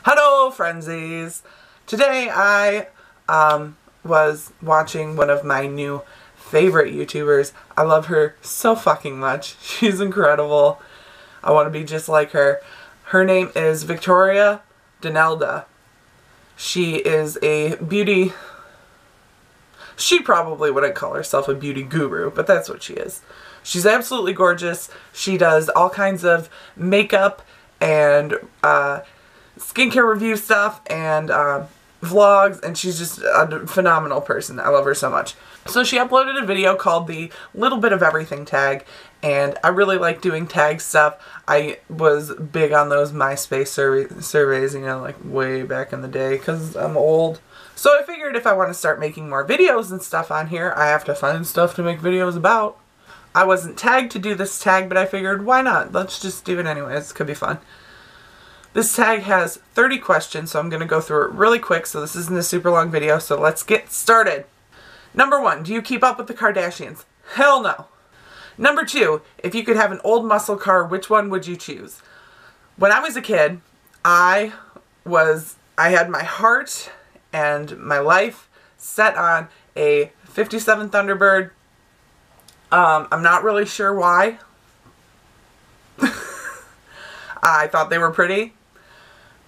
Hello, frenzies! Today I was watching one of my new favorite YouTubers. I love her so fucking much. She's incredible. I want to be just like her. Her name is Victoria Donelda. She is a beauty... She probably wouldn't call herself a beauty guru, but that's what she is. She's absolutely gorgeous. She does all kinds of makeup and skincare review stuff and vlogs, and she's just a phenomenal person. I love her so much. So she uploaded a video called the Little Bit of Everything tag, and I really like doing tag stuff. I was big on those MySpace surveys, you know, like way back in the day, because I'm old. So I figured if I want to start making more videos and stuff on here, I have to find stuff to make videos about. I wasn't tagged to do this tag, but I figured, why not? Let's just do it anyways. It could be fun. This tag has 30 questions, so I'm going to go through it really quick, so this isn't a super long video, so let's get started. Number 1, do you keep up with the Kardashians? Hell no. Number 2, if you could have an old muscle car, which one would you choose? When I was a kid, I had my heart and my life set on a 57 Thunderbird. I'm not really sure why. I thought they were pretty.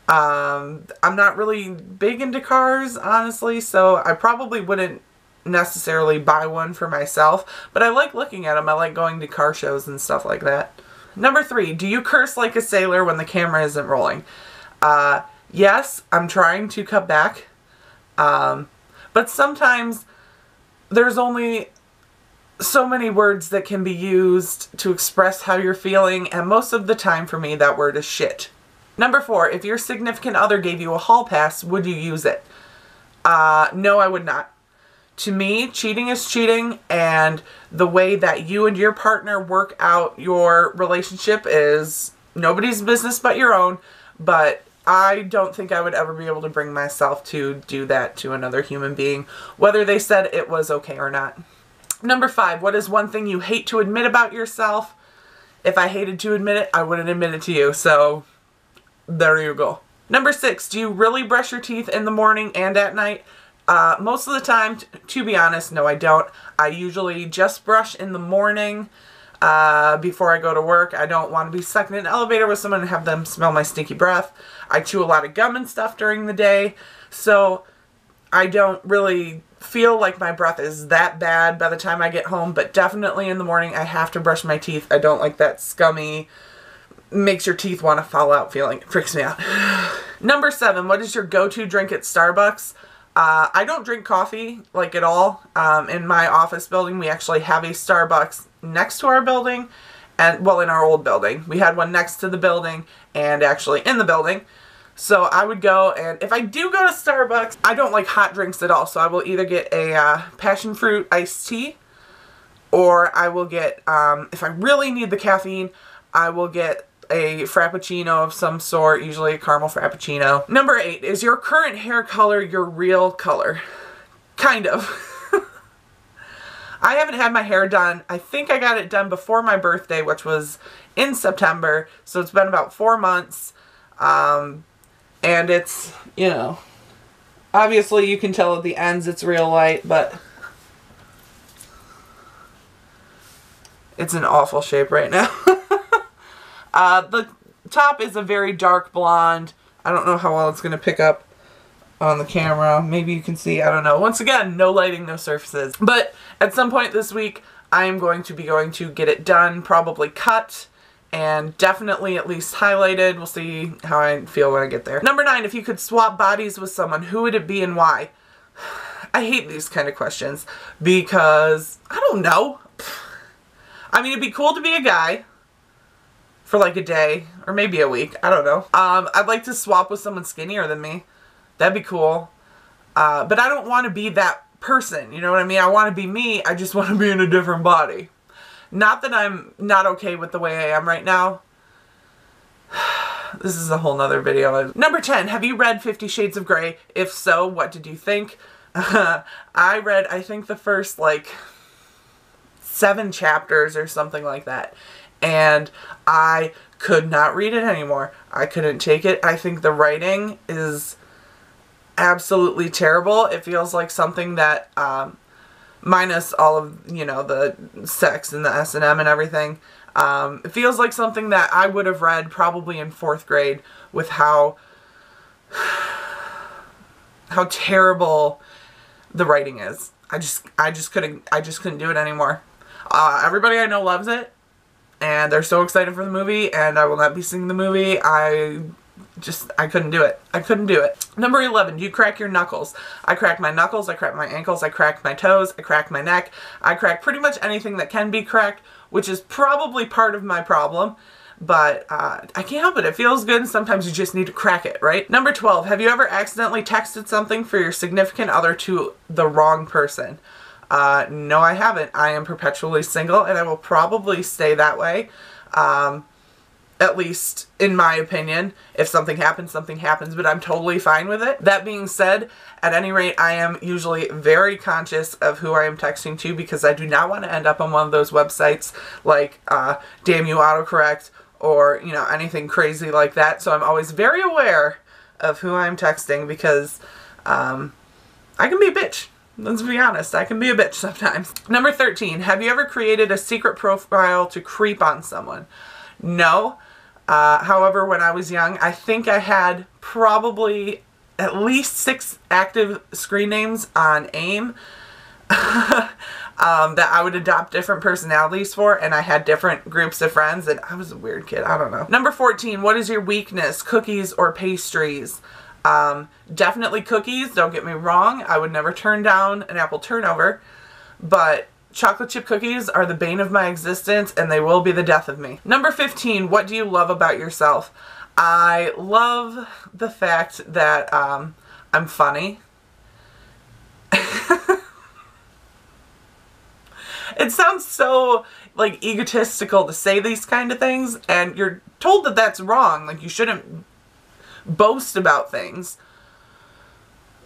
I'm not really big into cars, honestly, so I probably wouldn't necessarily buy one for myself, but I like looking at them. I like going to car shows and stuff like that. Number 3, do you curse like a sailor when the camera isn't rolling? Yes, I'm trying to cut back, but sometimes there's only so many words that can be used to express how you're feeling, and most of the time for me that word is shit. Number 4, if your significant other gave you a hall pass, would you use it? No, I would not. To me, cheating is cheating, and the way that you and your partner work out your relationship is nobody's business but your own, but I don't think I would ever be able to bring myself to do that to another human being, whether they said it was okay or not. Number 5, what is one thing you hate to admit about yourself? If I hated to admit it, I wouldn't admit it to you, so there you go. Number 6, do you really brush your teeth in the morning and at night? Most of the time, to be honest, no I don't. I usually just brush in the morning before I go to work. I don't want to be stuck in an elevator with someone and have them smell my stinky breath. I chew a lot of gum and stuff during the day, so I don't really feel like my breath is that bad by the time I get home, but definitely in the morning I have to brush my teeth. I don't like that scummy, makes your teeth want to fall out feeling. It freaks me out. Number 7, what is your go-to drink at Starbucks? I don't drink coffee, like, at all. In my office building, we actually have a Starbucks next to our building, and, well, in our old building. We had one next to the building, and actually in the building. So I would go, and if I do go to Starbucks, I don't like hot drinks at all, so I will either get a passion fruit iced tea, or I will get, if I really need the caffeine, I will get a frappuccino of some sort, usually a caramel frappuccino. Number 8, is your current hair color your real color? Kind of. I haven't had my hair done. I think I got it done before my birthday, which was in September, so it's been about 4 months. And it's, you know, obviously you can tell at the ends it's real light, but it's an awful shape right now. The top is a very dark blonde. I don't know how well it's going to pick up on the camera. Maybe you can see, I don't know. Once again, no lighting, no surfaces. But at some point this week, I am going to get it done, probably cut, and definitely at least highlighted. We'll see how I feel when I get there. Number 9, if you could swap bodies with someone, who would it be and why? I hate these kind of questions because, I don't know. I mean, it'd be cool to be a guy for like a day or maybe a week. I don't know. I'd like to swap with someone skinnier than me. That'd be cool. But I don't want to be that person. You know what I mean? I want to be me. I just want to be in a different body. Not that I'm not okay with the way I am right now. This is a whole nother video. Number 10, have you read 50 Shades of Grey? If so, what did you think? I read, I think, the first, like, 7 chapters or something like that. and I could not read it anymore. I couldn't take it. I think the writing is absolutely terrible. It feels like something that, minus all of, you know, the sex and the S&M and everything, it feels like something that I would have read probably in 4th grade with how terrible the writing is. I just couldn't do it anymore. Everybody I know loves it, and they're so excited for the movie, and I will not be seeing the movie. I couldn't do it. I couldn't do it. Number 11, do you crack your knuckles? I crack my knuckles, I crack my ankles, I crack my toes, I crack my neck. I crack pretty much anything that can be cracked, which is probably part of my problem. But I can't help it. It feels good, and sometimes you just need to crack it, right? Number 12, have you ever accidentally texted something for your significant other to the wrong person? No, I haven't. I am perpetually single, and I will probably stay that way. At least in my opinion. If something happens, but I'm totally fine with it. That being said, at any rate, I am usually very conscious of who I am texting to, because I do not want to end up on one of those websites like Damn You Autocorrect, or, you know, anything crazy like that. So I'm always very aware of who I'm texting, because I can be a bitch. Let's be honest, I can be a bitch sometimes. Number 13, have you ever created a secret profile to creep on someone? No. However, when I was young, I think I had probably at least 6 active screen names on AIM that I would adopt different personalities for, and I had different groups of friends, and I was a weird kid. I don't know. Number 14, what is your weakness? Cookies or pastries? Definitely cookies, don't get me wrong. I would never turn down an apple turnover, but chocolate chip cookies are the bane of my existence, and they will be the death of me. Number 15, what do you love about yourself? I love the fact that I'm funny. It sounds so, like, egotistical to say these kind of things, and you're told that that's wrong. Like, you shouldn't boast about things.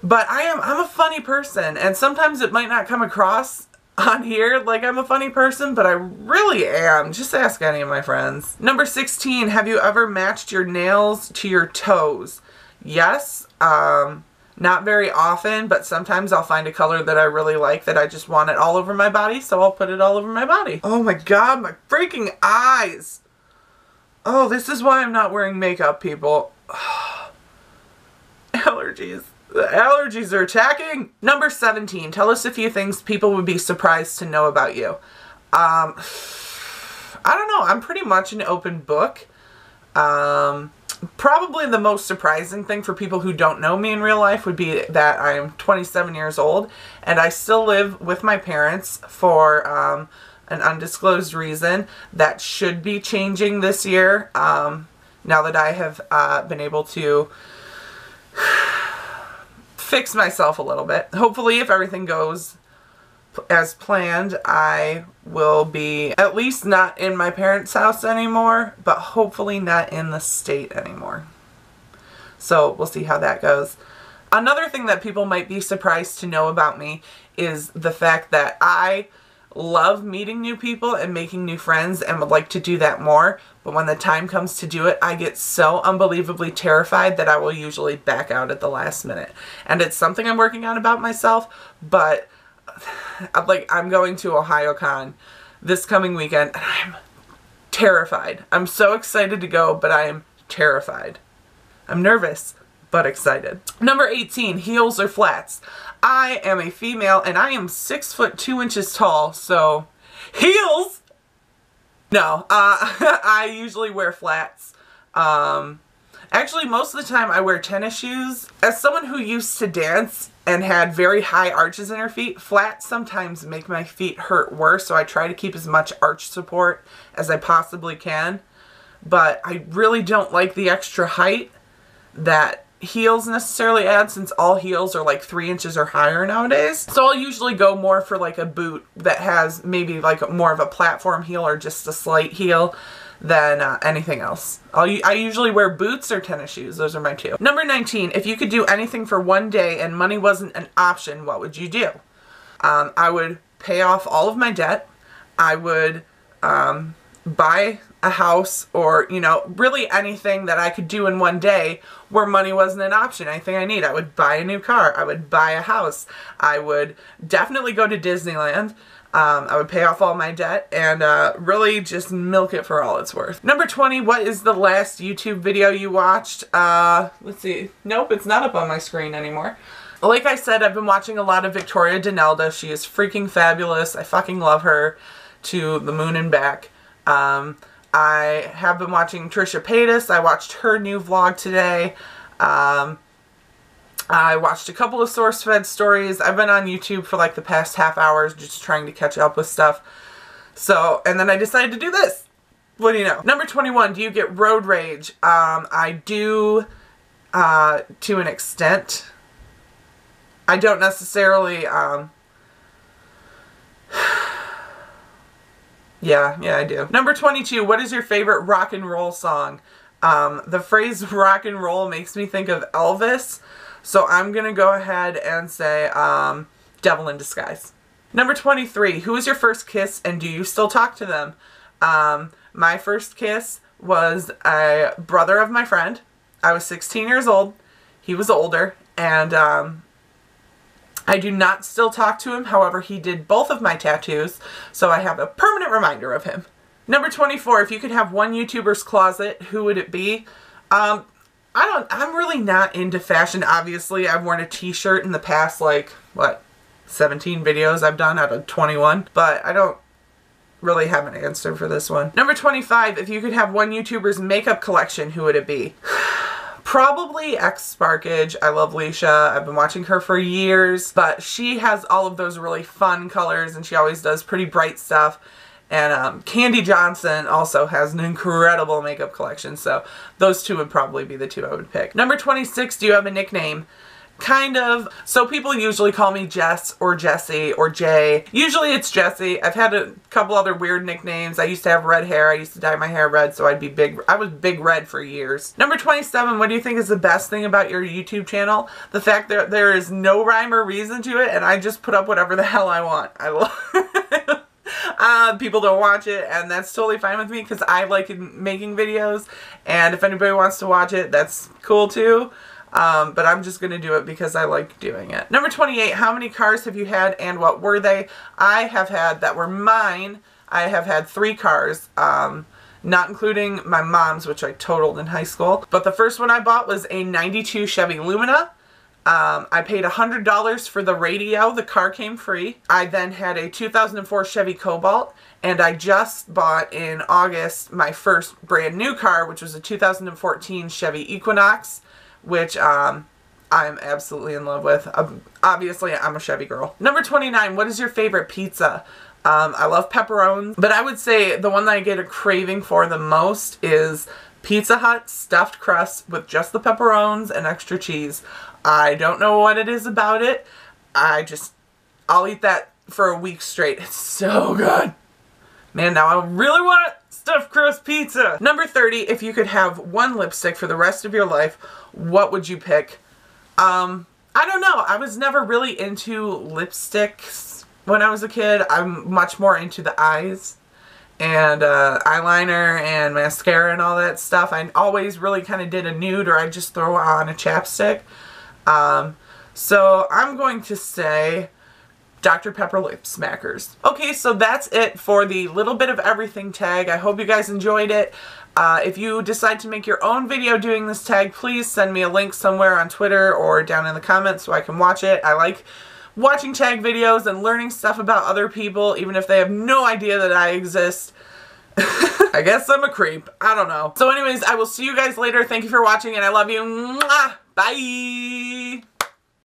But I'm a funny person, and sometimes it might not come across on here like I'm a funny person, but I really am. Just ask any of my friends. Number 16, have you ever matched your nails to your toes? Yes. Not very often, but sometimes I'll find a color that I really like that I just want it all over my body, so I'll put it all over my body. Oh my god, my freaking eyes! Oh, this is why I'm not wearing makeup, people. Allergies. The allergies are attacking! Number 17, tell us a few things people would be surprised to know about you. I don't know, I'm pretty much an open book. Probably the most surprising thing for people who don't know me in real life would be that I am 27 years old, and I still live with my parents for an undisclosed reason that should be changing this year, now that I have been able to fix myself a little bit. Hopefully, if everything goes as planned, I will be at least not in my parents' house anymore, but hopefully not in the state anymore. So we'll see how that goes. Another thing that people might be surprised to know about me is the fact that I love meeting new people and making new friends and would like to do that more, but when the time comes to do it, I get so unbelievably terrified that I will usually back out at the last minute. And it's something I'm working on about myself, but I'm going to OhioCon this coming weekend, and I'm terrified. I'm so excited to go, but I am terrified. I'm nervous, but excited. Number 18, heels or flats? I am a female, and I am 6'2" tall, so heels? No, I usually wear flats. Actually, most of the time I wear tennis shoes. As someone who used to dance and had very high arches in her feet, flats sometimes make my feet hurt worse, so I try to keep as much arch support as I possibly can. But I really don't like the extra height that heels necessarily add, since all heels are like 3 inches or higher nowadays. So I'll usually go more for like a boot that has maybe like more of a platform heel or just a slight heel than anything else. I usually wear boots or tennis shoes. Those are my two. Number 19, if you could do anything for one day and money wasn't an option, what would you do? I would pay off all of my debt. I would buy a house or, you know, really anything that I could do in one day where money wasn't an option. Anything I need. I would buy a new car. I would buy a house. I would definitely go to Disneyland. I would pay off all my debt and really just milk it for all it's worth. Number 20, what is the last YouTube video you watched? Let's see. Nope, it's not up on my screen anymore. Like I said, I've been watching a lot of Victoria Denelda. She is freaking fabulous. I fucking love her to the moon and back. I have been watching Trisha Paytas. I watched her new vlog today. I watched a couple of SourceFed stories. I've been on YouTube for like the past half hour just trying to catch up with stuff. So, and then I decided to do this. What do you know? Number 21, do you get road rage? I do to an extent. I don't necessarily, yeah, I do. Number 22, what is your favorite rock and roll song? The phrase rock and roll makes me think of Elvis. So I'm going to go ahead and say Devil in Disguise. Number 23, who was your first kiss and do you still talk to them? My first kiss was a brother of my friend. I was 16 years old. He was older. And I do not still talk to him. However, he did both of my tattoos. So I have a permanent reminder of him. Number 24, if you could have one YouTuber's closet, who would it be? I'm really not into fashion, obviously. I've worn a t-shirt in the past, like, what, 17 videos I've done out of 21. But I don't really have an answer for this one. Number 25, if you could have one YouTuber's makeup collection, who would it be? Probably Sparkage. I love Leisha. I've been watching her for years. But she has all of those really fun colors, and she always does pretty bright stuff. And Candy Johnson also has an incredible makeup collection, so those two would probably be the two I would pick. Number 26, do you have a nickname? Kind of. So people usually call me Jess or Jessie or Jay. Usually it's Jessie. I've had a couple other weird nicknames. I used to have red hair. I used to dye my hair red, so I'd be big. I was Big Red for years. Number 27, what do you think is the best thing about your YouTube channel? The fact that there is no rhyme or reason to it, and I just put up whatever the hell I want. I love people don't watch it, and that's totally fine with me because I like making videos, and if anybody wants to watch it, that's cool too. But I'm just going to do it because I like doing it. Number 28, how many cars have you had and what were they? I have had, that were mine, I have had 3 cars, not including my mom's, which I totaled in high school. But the first one I bought was a 92 Chevy Lumina. I paid $100 for the radio. The car came free. I then had a 2004 Chevy Cobalt, and I just bought in August my first brand new car, which was a 2014 Chevy Equinox, which I'm absolutely in love with. Obviously, I'm a Chevy girl. Number 29, what is your favorite pizza? I love pepperonis, but I would say the one that I get a craving for the most is Pizza Hut stuffed crust with just the pepperonis and extra cheese. I don't know what it is about it. I'll eat that for a week straight. It's so good. Man, now I really want stuffed crust pizza. Number 30, if you could have one lipstick for the rest of your life, what would you pick? I don't know. I was never really into lipsticks when I was a kid. I'm much more into the eyes and eyeliner and mascara and all that stuff. I always really kind of did a nude, or I'd just throw on a chapstick. So I'm going to say Dr. Pepper Lip Smackers. Okay, so that's it for the little bit of everything tag. I hope you guys enjoyed it. If you decide to make your own video doing this tag, please send me a link somewhere on Twitter or down in the comments so I can watch it. I like watching tag videos and learning stuff about other people, even if they have no idea that I exist. I guess I'm a creep. I don't know. So anyways, I will see you guys later. Thank you for watching, and I love you. Mwah! Bye!